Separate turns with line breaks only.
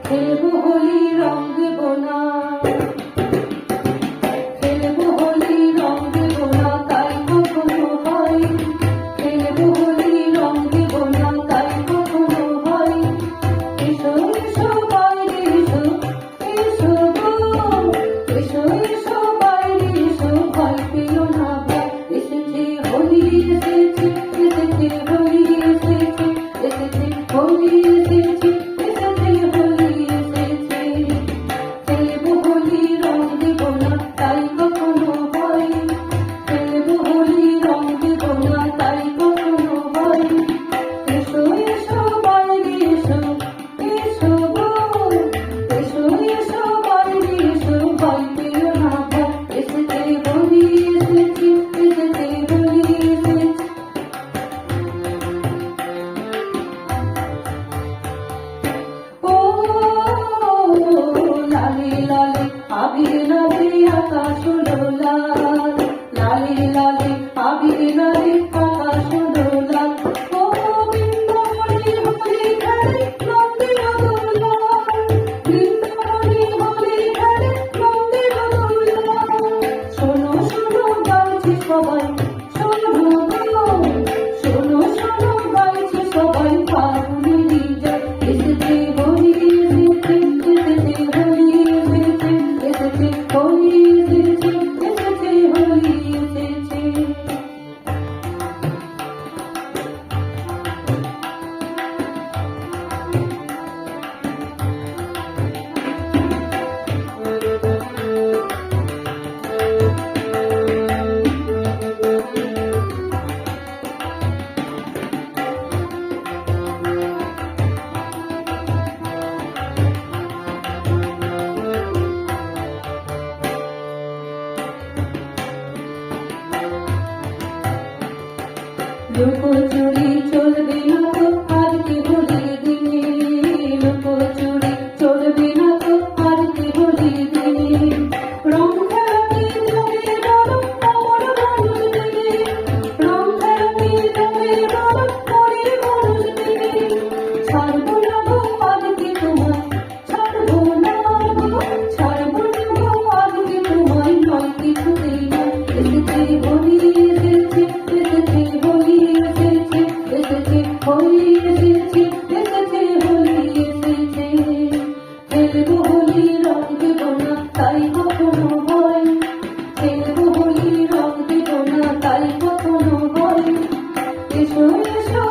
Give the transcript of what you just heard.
খেলবো হোলি রং দেব না, খেলবো হোলি রং দেব না, তাই কখনো হয়। খেলবো হোলি রং দেব না, তাই কখনো হয়। এসো এসো বাইরে এসো, এসো গো, এসো এসো বাইরে এসো, ভয় পেও না ভাই। এসেছে হোলি এসেছে, এসেছে হোলি এসেছে, এসেছে হোলি এসেছে, এসেছে হোলি এসেছে। খেলবো হোলি রং দেব না, তাই কখনো হয়। খেলবো হোলি রং দেব না, তাই কখনো হয়। এসো এসো বাইরে এসো, এসো গো, এসো এসো বাইরে এসো, ভয় পেও না ভাই। এসেছে হোলি এসেছে, এসেছে হোলি এসেছে। ও লালে লালে আবির লালে আকাশ হলো লাল, লালে লালে আবির লালে আকাশ হলো লাল। ও বৃন্দাবনে হোলি খেলে নন্দের দোলাল, বৃন্দাবনে হোলি খেলে নন্দের দোলাল। শোনো শোনো গাইছে সবাই, শোনো গো, শোনো শোনো গাইছে সবাই, ফাগুনে যায়। এসেছে হোলি এসেছে, এসেছে হোলি এসেছে, এসেছে হোলি এসেছে, এসেছে হোলি এসেছে। লুকোচুরি চলবে না তো আজকে হোলির দিনে, লুকোচুরি চলবে না তো আজকে হোলির দিনে। রং খেলাতে জমে বড় অমর মানুষ দিনে, রং খেলাতে জমে বড় মনের মানুষ দিনে। ছাড়বো না গো আজকে তোমায়, ছাড়বো না গো, ছাড়বো না গো আজকে তোমায়, নয় কিছুতেই না। এসেছে হোলি এসেছে, এসেছে হোলি এসেছে, এসেছে হোলি এসেছে, এসেছে হোলি এসেছে। খেলবো হোলি রং দেব না, তাই কখনো হয়। খেলবো হোলি রং দেব না, তাই কখনো হয়। এসো এসো